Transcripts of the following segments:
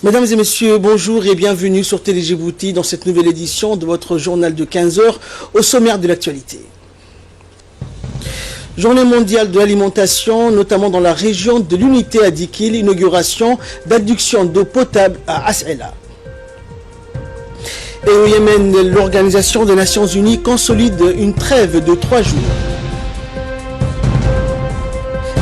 Mesdames et messieurs, bonjour et bienvenue sur Télé Djibouti dans cette nouvelle édition de votre journal de 15 heures au sommaire de l'actualité. Journée mondiale de l'alimentation, notamment dans la région de l'unité à Dikil, inauguration d'adduction d'eau potable à As'ela. Et au Yémen, l'Organisation des Nations Unies consolide une trêve de 3 jours.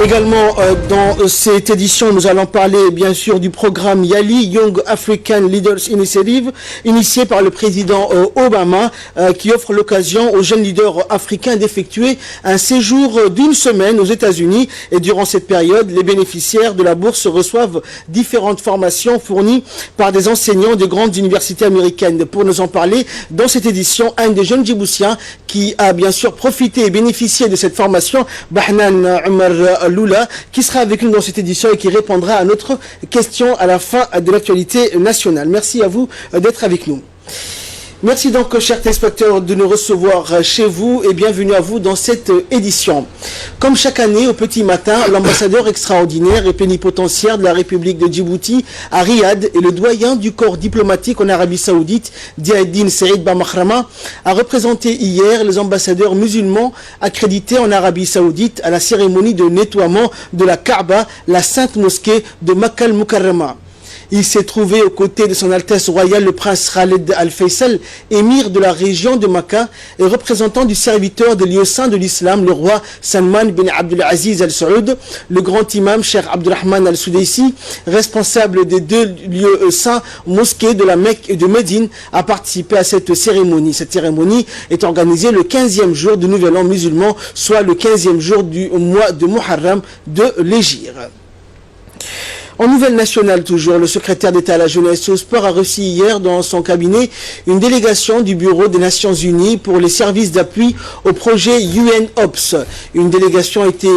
Également, dans cette édition, nous allons parler bien sûr du programme YALI, Young African Leaders Initiative, initié par le président Obama, qui offre l'occasion aux jeunes leaders africains d'effectuer un séjour d'une semaine aux États-Unis. Et durant cette période, les bénéficiaires de la bourse reçoivent différentes formations fournies par des enseignants de grandes universités américaines. Pour nous en parler, dans cette édition, un des jeunes Djiboutiens qui a bien sûr profité et bénéficié de cette formation, Bahnan Omar Lula, qui sera avec nous dans cette édition et qui répondra à notre question à la fin de l'actualité nationale. Merci à vous d'être avec nous. Merci donc, chers téléspectateurs, de nous recevoir chez vous et bienvenue à vous dans cette édition. Comme chaque année, au petit matin, l'ambassadeur extraordinaire et plénipotentiaire de la République de Djibouti à Riyad et le doyen du corps diplomatique en Arabie Saoudite, Diaeddine Saïd Bamakhrama, a représenté hier les ambassadeurs musulmans accrédités en Arabie Saoudite à la cérémonie de nettoiement de la Kaaba, la sainte mosquée de Makkah al-Mukarrama. Il s'est trouvé aux côtés de son Altesse Royale le prince Khaled Al-Faisal, émir de la région de Makkah et représentant du serviteur des lieux saints de l'islam, le roi Salman bin Abdulaziz Al-Saoud, le grand imam Cheikh Abdurrahman Al-Soudaisi, responsable des 2 lieux saints mosquées de la Mecque et de Médine, a participé à cette cérémonie. Cette cérémonie est organisée le 15e jour du Nouvel An musulman, soit le 15e jour du mois de Muharram de l'Hégire. En nouvelle nationale toujours, le secrétaire d'État à la jeunesse et au sport a reçu hier dans son cabinet une délégation du Bureau des Nations Unies pour les services d'appui au projet UNOPS. Une délégation a été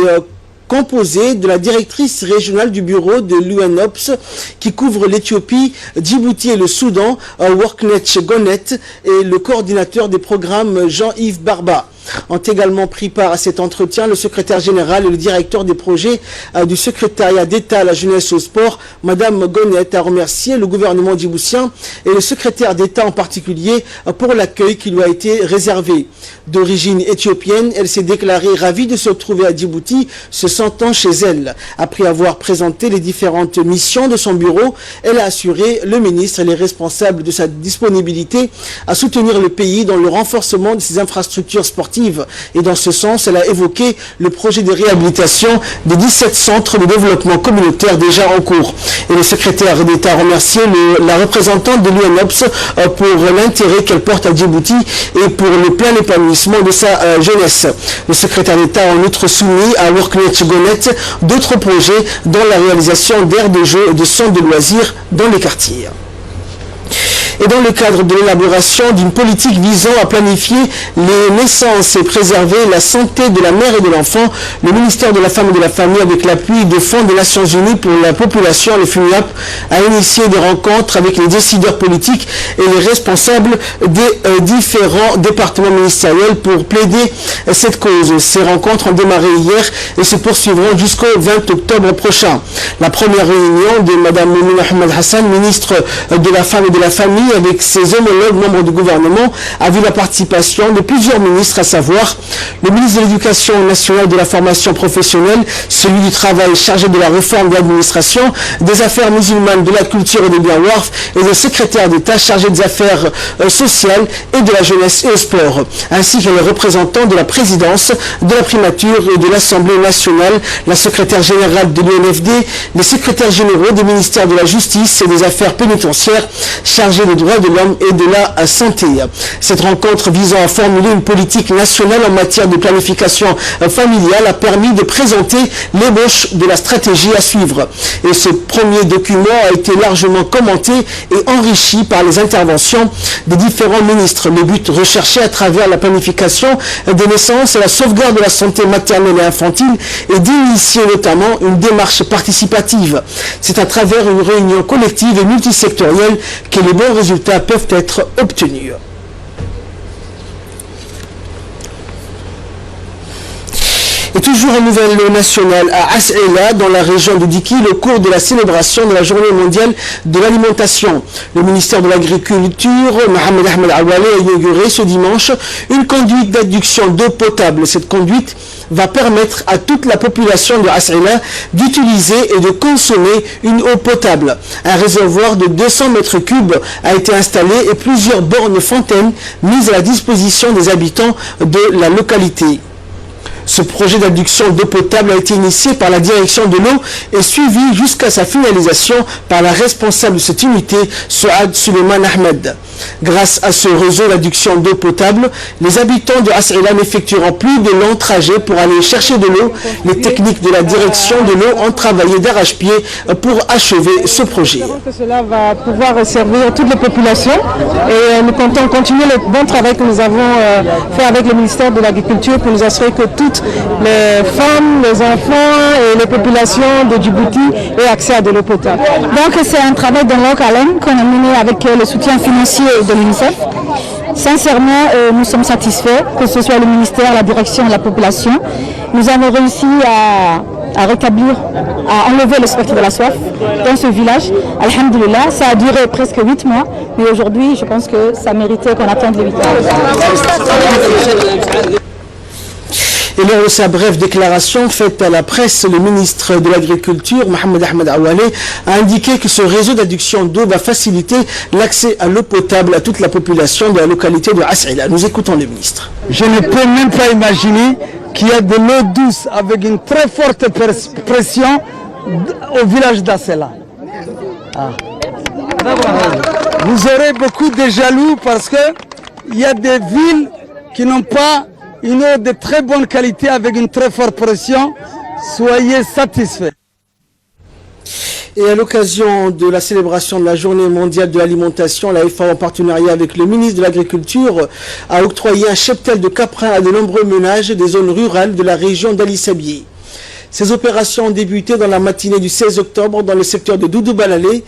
composée de la directrice régionale du bureau de l'UNOPS qui couvre l'Éthiopie, Djibouti et le Soudan, Worknet Gonet, et le coordinateur des programmes Jean-Yves Barba. Ont également pris part à cet entretien le secrétaire général et le directeur des projets du secrétariat d'État à la jeunesse et au sport, Madame Gonet, a remercié le gouvernement djiboutien et le secrétaire d'État en particulier pour l'accueil qui lui a été réservé. D'origine éthiopienne, elle s'est déclarée ravie de se retrouver à Djibouti, se sentant chez elle. Après avoir présenté les différentes missions de son bureau, elle a assuré le ministre et les responsables de sa disponibilité à soutenir le pays dans le renforcement de ses infrastructures sportives. Et dans ce sens, elle a évoqué le projet de réhabilitation des 17 centres de développement communautaire déjà en cours. Et le secrétaire d'État a remercié la représentante de l'UNOPS pour l'intérêt qu'elle porte à Djibouti et pour le plein épanouissement de sa jeunesse. Le secrétaire d'État a en outre soumis à Worknet Gonet d'autres projets dont la réalisation d'aires de jeu et de centres de loisirs dans les quartiers. Et dans le cadre de l'élaboration d'une politique visant à planifier les naissances et préserver la santé de la mère et de l'enfant, le ministère de la Femme et de la Famille, avec l'appui des fonds des Nations Unies pour la population, le FUNIAP, a initié des rencontres avec les décideurs politiques et les responsables des différents départements ministériels pour plaider cette cause. Ces rencontres ont démarré hier et se poursuivront jusqu'au 20 octobre prochain. La première réunion de Mme Moumina Ahmed Hassan, ministre de la Femme et de la Famille, avec ses homologues membres du gouvernement, a vu la participation de plusieurs ministres, à savoir le ministre de l'Éducation nationale, de la formation professionnelle, celui du travail chargé de la réforme de l'administration, des affaires musulmanes, de la culture et des biens WARF, et le secrétaire d'État chargé des affaires sociales et de la jeunesse et au sport, ainsi que les représentants de la présidence, de la primature et de l'Assemblée nationale, la secrétaire générale de l'UNFD, les secrétaires généraux des ministères de la Justice et des affaires pénitentiaires chargés des droits de l'homme et de la santé. Cette rencontre visant à formuler une politique nationale en matière de planification familiale a permis de présenter l'ébauche de la stratégie à suivre. Et ce premier document a été largement commenté et enrichi par les interventions des différents ministres. Le but recherché à travers la planification des naissances et la sauvegarde de la santé maternelle et infantile est d'initier notamment une démarche participative. C'est à travers une réunion collective et multisectorielle que les bons résultats peuvent être obtenus. Et toujours en nouvelle nationale, à As'ila, dans la région de Dikil, au cours de la célébration de la Journée mondiale de l'alimentation. Le ministère de l'Agriculture, Mohamed Ahmed Awale, a inauguré ce dimanche une conduite d'adduction d'eau potable. Cette conduite va permettre à toute la population de As'ila d'utiliser et de consommer une eau potable. Un réservoir de 200 mètres cubes a été installé et plusieurs bornes fontaines mises à la disposition des habitants de la localité. Ce projet d'adduction d'eau potable a été initié par la direction de l'eau et suivi jusqu'à sa finalisation par la responsable de cette unité, Souad Suleiman Ahmed. Grâce à ce réseau d'adduction d'eau potable, les habitants de As'ila n'effectueront plus de longs trajets pour aller chercher de l'eau. Les techniques de la direction de l'eau ont travaillé d'arrache-pied pour achever ce projet. Que cela va pouvoir servir toutes les populations et nous comptons continuer le bon travail que nous avons fait avec le ministère de l'Agriculture pour nous assurer que toutes les femmes, les enfants et les populations de Djibouti aient accès à de l'eau potable. Donc c'est un travail de longue haleine qu'on a mené avec le soutien financier de l'UNICEF. Sincèrement, nous sommes satisfaits, que ce soit le ministère, la direction et la population. Nous avons réussi à rétablir, à enlever le spectre de la soif dans ce village. Alhamdulillah, ça a duré presque 8 mois, mais aujourd'hui, je pense que ça méritait qu'on attende les 8 mois. Et lors de sa brève déclaration faite à la presse, le ministre de l'Agriculture, Mohamed Ahmed Awale, a indiqué que ce réseau d'adduction d'eau va faciliter l'accès à l'eau potable à toute la population de la localité de As'ila. Nous écoutons le ministre. Je ne peux même pas imaginer qu'il y a de l'eau douce avec une très forte pression au village d'As'ila. Vous aurez beaucoup de jaloux parce qu'il y a des villes qui n'ont pas une eau de très bonne qualité avec une très forte pression. Soyez satisfaits. Et à l'occasion de la célébration de la Journée mondiale de l'alimentation, la FAO, en partenariat avec le ministre de l'Agriculture, a octroyé un cheptel de caprin à de nombreux ménages des zones rurales de la région d'Ali Sabié. Ces opérations ont débuté dans la matinée du 16 octobre dans le secteur de Doudou Balalé.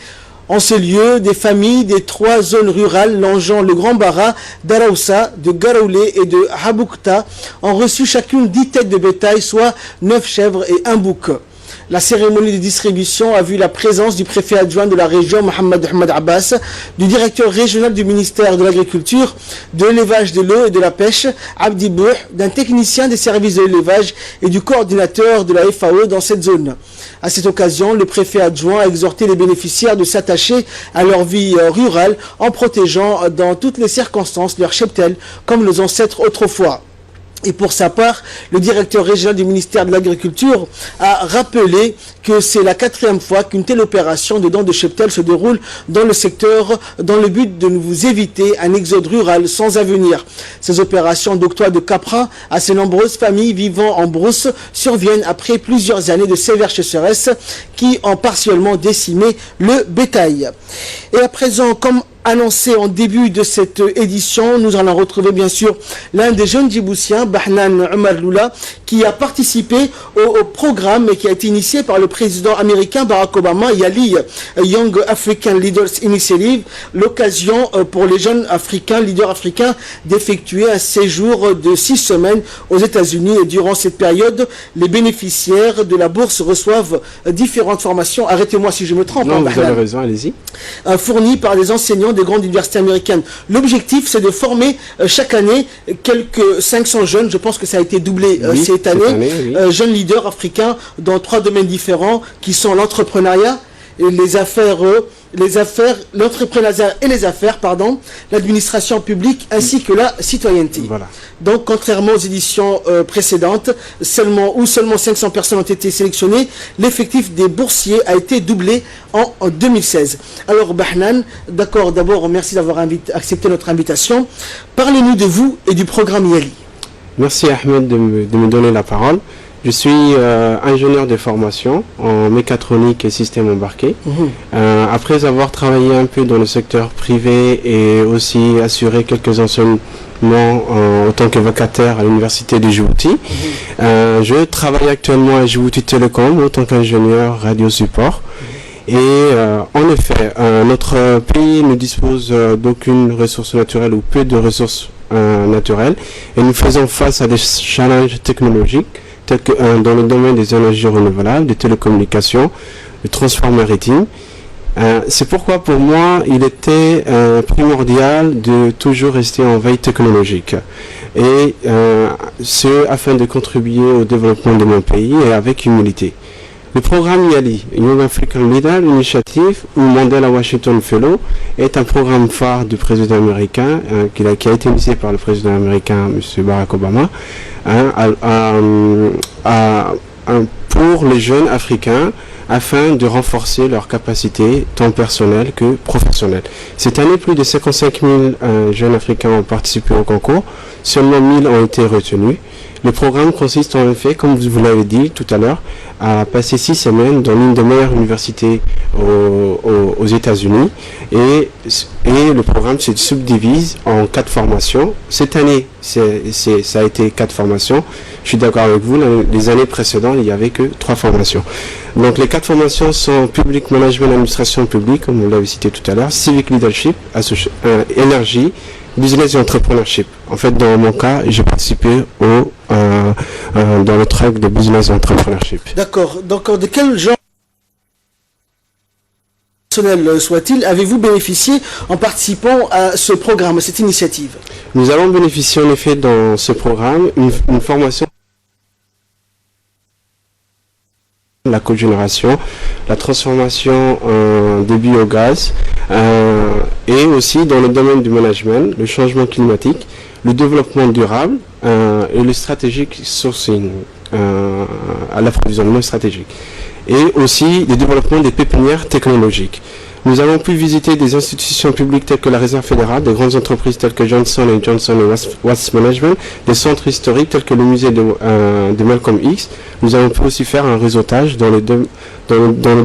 En ce lieu, des familles des 3 zones rurales longeant le Grand Bara, d'Araoussa, de Garoulé et de Haboukta ont reçu chacune 10 têtes de bétail, soit 9 chèvres et 1 bouc. La cérémonie de distribution a vu la présence du préfet adjoint de la région, Mohamed Ahmed Abbas, du directeur régional du ministère de l'Agriculture, de l'élevage de l'eau et de la pêche, Abdi Bouh, d'un technicien des services de l'élevage et du coordinateur de la FAO dans cette zone. À cette occasion, le préfet adjoint a exhorté les bénéficiaires de s'attacher à leur vie rurale en protégeant dans toutes les circonstances leur cheptel comme nos ancêtres autrefois. Et pour sa part, le directeur régional du ministère de l'Agriculture a rappelé que c'est la 4e fois qu'une telle opération de don de cheptel se déroule dans le secteur dans le but de nous éviter un exode rural sans avenir. Ces opérations d'octroi de caprin à ces nombreuses familles vivant en brousse surviennent après plusieurs années de sévères sécheresses qui ont partiellement décimé le bétail. Et à présent, comme annoncé en début de cette édition, nous allons retrouver bien sûr l'un des jeunes djiboutiens, Bahnan Omar Lula, qui a participé au programme et qui a été initié par le président américain Barack Obama, YALI, Young African Leaders Initiative, l'occasion pour les jeunes africains, leaders africains, d'effectuer un séjour de 6 semaines aux États-Unis. Et durant cette période, les bénéficiaires de la bourse reçoivent différentes formations. Arrêtez-moi si je me trompe. Non, vous avez raison, allez-y. Fournies par des enseignants des grandes universités américaines. L'objectif, c'est de former chaque année quelques 500 jeunes, je pense que ça a été doublé cette année, jeunes leaders africains dans 3 domaines différents qui sont l'entrepreneuriat, l'entrepreneuriat et les affaires, l'administration publique ainsi que la citoyenneté. Voilà. Donc, contrairement aux éditions précédentes, seulement 500 personnes ont été sélectionnées, l'effectif des boursiers a été doublé en 2016. Alors, Bahnan, d'accord, d'abord, merci d'avoir accepté notre invitation. Parlez-nous de vous et du programme YALI. Merci Ahmed de me donner la parole. Je suis ingénieur de formation en mécatronique et système embarqué. Après avoir travaillé un peu dans le secteur privé et aussi assuré quelques enseignements en tant que vacataire à l'université de Djibouti, je travaille actuellement à Djibouti Telecom en tant qu'ingénieur radio support. Et en effet, notre pays ne dispose d'aucune ressource naturelle ou peu de ressources naturelles et nous faisons face à des challenges technologiques dans le domaine des énergies renouvelables, des télécommunications, du transport maritime. C'est pourquoi pour moi il était primordial de toujours rester en veille technologique et ce afin de contribuer au développement de mon pays et avec humilité. Le programme YALI, Young African Leader Initiative ou Mandela Washington Fellow, est un programme phare du président américain qui a été initié par le président américain M. Barack Obama pour les jeunes africains afin de renforcer leurs capacités tant personnelles que professionnelles. Cette année, plus de 55 000 jeunes africains ont participé au concours, seulement 1000 ont été retenus. Le programme consiste en effet, comme vous l'avez dit tout à l'heure, à passer 6 semaines dans l'une des meilleures universités aux États-Unis et le programme se subdivise en 4 formations. Cette année, ça a été 4 formations. Je suis d'accord avec vous, les années précédentes, il n'y avait que 3 formations. Donc les 4 formations sont Public Management, Administration publique, comme vous l'avez cité tout à l'heure, Civic Leadership, Énergie, Business et Entrepreneurship. En fait, dans mon cas, j'ai participé dans le track de Business et Entrepreneurship. D'accord. Donc, de quel genre personnel soit-il avez-vous bénéficié en participant à ce programme, à cette initiative? Nous allons bénéficier en effet dans ce programme une formation la cogénération, la transformation des biogaz et aussi dans le domaine du management, le changement climatique, le développement durable et le strategic sourcing, à l'approvisionnement stratégique et aussi le développement des pépinières technologiques. Nous avons pu visiter des institutions publiques telles que la Réserve fédérale, des grandes entreprises telles que Johnson & Johnson et Waste Management, des centres historiques tels que le musée de Malcolm X. Nous avons pu aussi faire un réseautage dans les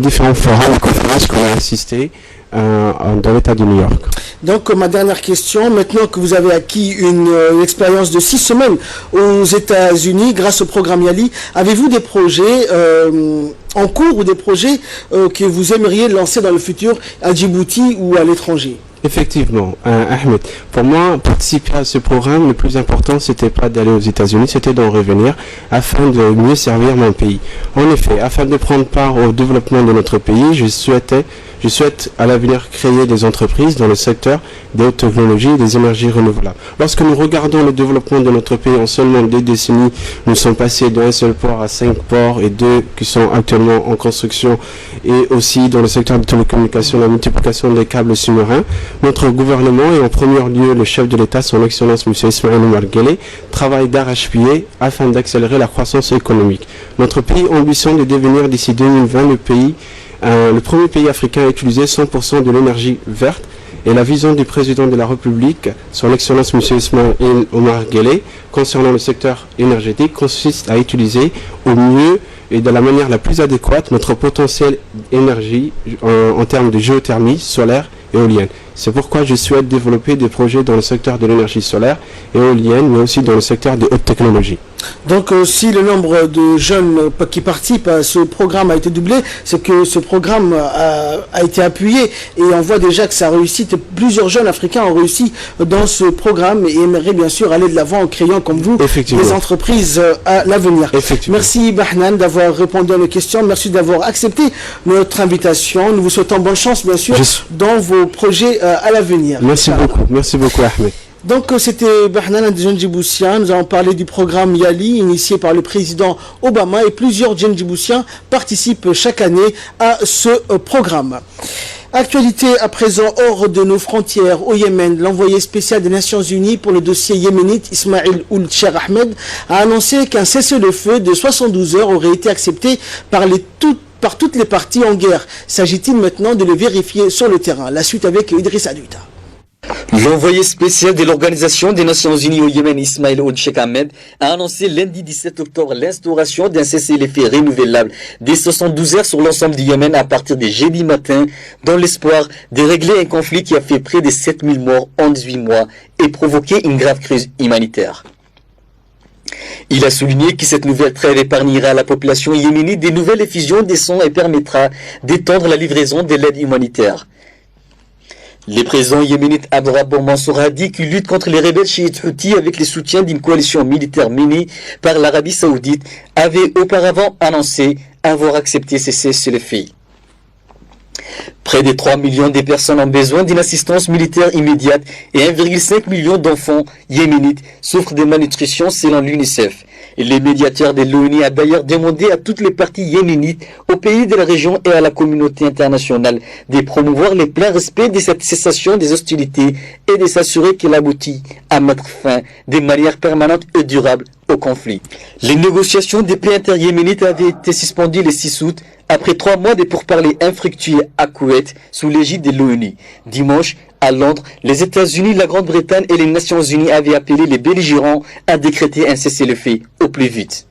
différents forums et conférences qu'on a assisté dans l'État de New York. Donc, ma dernière question, maintenant que vous avez acquis une expérience de 6 semaines aux États-Unis grâce au programme YALI, avez-vous des projets en cours ou des projets que vous aimeriez lancer dans le futur à Djibouti ou à l'étranger? Effectivement, Ahmed, pour moi, participer à ce programme, le plus important, c'était pas d'aller aux États-Unis, c'était d'en revenir afin de mieux servir mon pays. En effet, afin de prendre part au développement de notre pays, je souhaite à l'avenir créer des entreprises dans le secteur des hautes technologies et des énergies renouvelables. Lorsque nous regardons le développement de notre pays en seulement 2 décennies, nous sommes passés d'un seul port à 5 ports et 2 qui sont actuellement en construction, et aussi dans le secteur de télécommunications, la multiplication des câbles sous-marins. Notre gouvernement et en premier lieu le chef de l'État, son Excellence M. Ismaël Omar Guelleh, travaille d'arrache-pied afin d'accélérer la croissance économique. Notre pays ambitionne de devenir d'ici 2020 le premier pays africain à utiliser 100% de l'énergie verte, et la vision du président de la République, son Excellence M. Ismaël Omar Guelleh, concernant le secteur énergétique consiste à utiliser au mieux et de la manière la plus adéquate notre potentiel énergie en termes de géothermie, solaire et éolienne. C'est pourquoi je souhaite développer des projets dans le secteur de l'énergie solaire et éolienne, mais aussi dans le secteur des hautes technologies. Donc si le nombre de jeunes qui participent à ce programme a été doublé, c'est que ce programme a été appuyé et on voit déjà que ça a réussi. Plusieurs jeunes africains ont réussi dans ce programme et aimeraient bien sûr aller de l'avant en créant comme vous des entreprises à l'avenir. Merci Bahnan d'avoir répondu à nos questions, merci d'avoir accepté notre invitation. Nous vous souhaitons bonne chance bien sûr dans vos projets à l'avenir. Merci beaucoup Ahmed. Donc c'était Bahnan, un des jeunes djiboutiens. Nous avons parlé du programme YALI initié par le président Obama et plusieurs jeunes djiboutiens participent chaque année à ce programme. Actualité à présent hors de nos frontières au Yémen. L'envoyé spécial des Nations Unies pour le dossier yéménite Ismail Ould Cheikh Ahmed a annoncé qu'un cessez-le-feu de 72 heures aurait été accepté par toutes les parties en guerre. S'agit-il maintenant de le vérifier sur le terrain? La suite avec Idriss Adouta. L'envoyé spécial de l'Organisation des Nations Unies au Yémen, Ismail Ould Cheikh Ahmed, a annoncé lundi 17 octobre l'instauration d'un cessez-le-feu renouvelable des 72 heures sur l'ensemble du Yémen à partir de jeudi matin, dans l'espoir de régler un conflit qui a fait près de 7000 morts en 18 mois et provoqué une grave crise humanitaire. Il a souligné que cette nouvelle trêve épargnera à la population yéménite des nouvelles effusions des sangs et permettra d'étendre la livraison de l'aide humanitaire. Le président yéménite Abdrabou Mansour a dit qu'il lutte contre les rebelles chiites Houthis avec le soutien d'une coalition militaire menée par l'Arabie Saoudite, avait auparavant annoncé avoir accepté ces cessez-le-feu. Près de 3 millions de personnes ont besoin d'une assistance militaire immédiate et 1,5 million d'enfants yéménites souffrent de malnutrition selon l'UNICEF. Et le médiateur de l'ONU a d'ailleurs demandé à toutes les parties yéménites, aux pays de la région et à la communauté internationale de promouvoir le plein respect de cette cessation des hostilités et de s'assurer qu'elle aboutit à mettre fin de manière permanente et durable au conflit. Les négociations de paix inter-yéménites avaient été suspendues le 6 août après 3 mois de pourparlers infructueux à Koweït sous l'égide de l'ONU. Dimanche, à Londres, les États-Unis, la Grande-Bretagne et les Nations Unies avaient appelé les belligérants à décréter un cessez-le-feu au plus vite.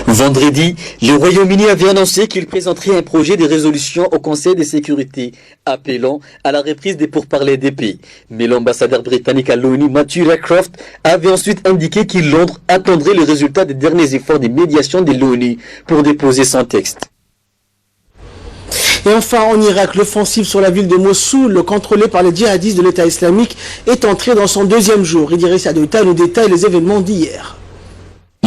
Vendredi, le Royaume-Uni avait annoncé qu'il présenterait un projet de résolution au Conseil de sécurité appelant à la reprise des pourparlers des pays. Mais l'ambassadeur britannique à l'ONU, Matthew Rycroft, avait ensuite indiqué que Londres attendrait le résultat des derniers efforts de médiation de l'ONU pour déposer son texte. Et enfin, en Irak, l'offensive sur la ville de Mossoul, contrôlée par les djihadistes de l'État islamique, est entrée dans son 2e jour. Idriss Adouta nous détaille les événements d'hier.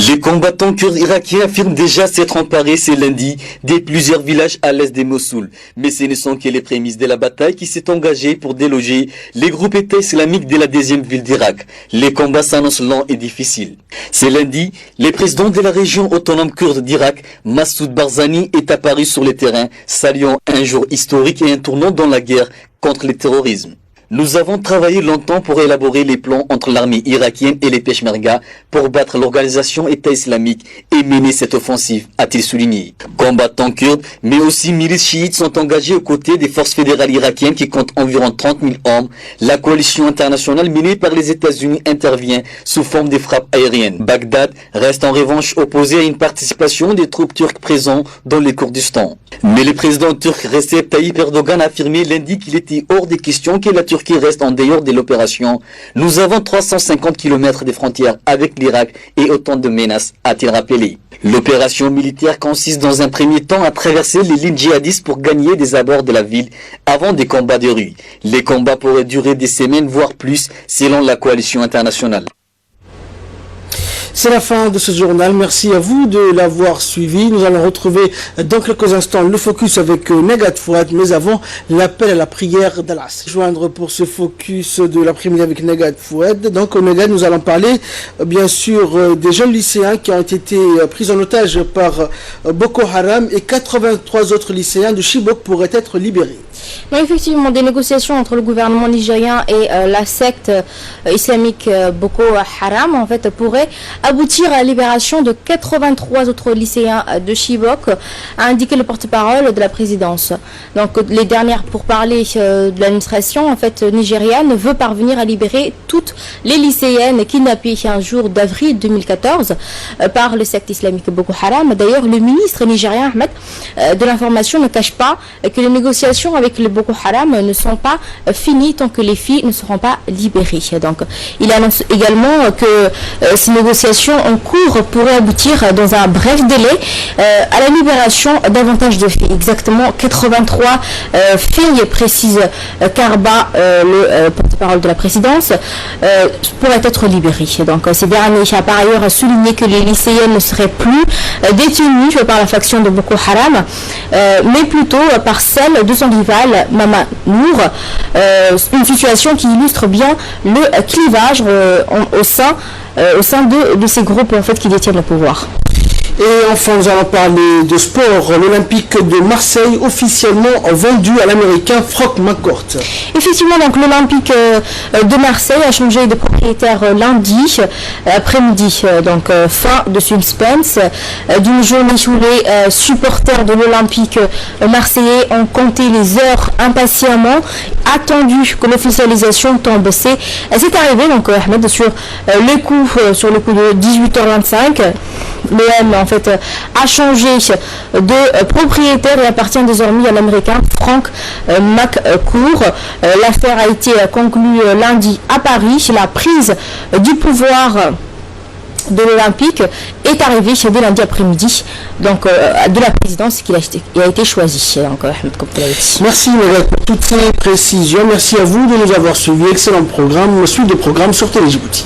Les combattants kurdes irakiens affirment déjà s'être emparés ce lundi de plusieurs villages à l'est de Mossoul. Mais ce ne sont que les prémices de la bataille qui s'est engagée pour déloger les groupes État islamiques de la 2e ville d'Irak. Les combats s'annoncent lents et difficiles. Ce lundi, le président de la région autonome kurde d'Irak, Massoud Barzani, est apparu sur le terrain, saluant un jour historique et un tournant dans la guerre contre le terrorisme. Nous avons travaillé longtemps pour élaborer les plans entre l'armée irakienne et les Peshmerga pour battre l'organisation État islamique et mener cette offensive, a-t-il souligné. Combattants kurdes, mais aussi milices chiites sont engagés aux côtés des forces fédérales irakiennes qui comptent environ 30 000 hommes. La coalition internationale menée par les États-Unis intervient sous forme de frappes aériennes. Bagdad reste en revanche opposé à une participation des troupes turques présentes dans le Kurdistan. Mais le président turc Recep Tayyip Erdogan a affirmé lundi qu'il était hors des questions que la Turquie reste en dehors de l'opération. Nous avons 350 km de frontières avec l'Irak et autant de menaces, a-t-il rappelé. L'opération militaire consiste dans un premier temps à traverser les lignes djihadistes pour gagner des abords de la ville avant des combats de rue. Les combats pourraient durer des semaines voire plus selon la coalition internationale. C'est la fin de ce journal. Merci à vous de l'avoir suivi. Nous allons retrouver dans quelques instants le focus avec Negat Fouad, mais avant l'appel à la prière d'Allah. Joindre pour ce focus de l'après-midi avec Negat Fouad. Donc au Negat, nous allons parler bien sûr des jeunes lycéens qui ont été pris en otage par Boko Haram et 83 autres lycéens de Chibok pourraient être libérés. Non, effectivement, des négociations entre le gouvernement nigérien et la secte islamique Boko Haram en fait pourraient aboutir à la libération de 83 autres lycéens de Chibok, a indiqué le porte-parole de la présidence. Donc les dernières pourparlers de l'administration en fait nigériane veut parvenir à libérer toutes les lycéennes kidnappées un jour d'avril 2014 par le secte islamique Boko Haram. D'ailleurs, le ministre nigérien Ahmed de l'information ne cache pas que les négociations avec le Boko Haram ne sont pas finies tant que les filles ne seront pas libérées. Donc il annonce également que ces négociations en cours pourraient aboutir dans un bref délai à la libération davantage de filles. Exactement 83 filles, précise Karba, le porte-parole de la présidence, pourraient être libérées. Donc ces derniers a par ailleurs souligné que les lycéennes ne seraient plus détenues par la faction de Boko Haram, mais plutôt par celle de son rival Mama Nour, une situation qui illustre bien le clivage au sein de ces groupes en fait qui détiennent le pouvoir. Et enfin, nous allons parler de sport. L'Olympique de Marseille officiellement vendu à l'américain Frank McCourt. Effectivement, donc l'Olympique de Marseille a changé de propriétaire lundi après-midi. Donc fin de suspense d'une journée où les supporters de l'Olympique marseillais ont compté les heures impatiemment, attendu que l'officialisation tombe. C'est arrivé donc Ahmed sur le coup de 18h25. L'OM en fait a changé de propriétaire et appartient désormais à l'américain Frank McCourt. L'affaire a été conclue lundi à Paris. La prise du pouvoir de l'Olympique est arrivé dès lundi après-midi, donc de la présidence qui a été choisi. Donc, merci Magal pour toutes ces précisions. Merci à vous de nous avoir suivis. Excellent programme, suite de programme sur Télé Djibouti.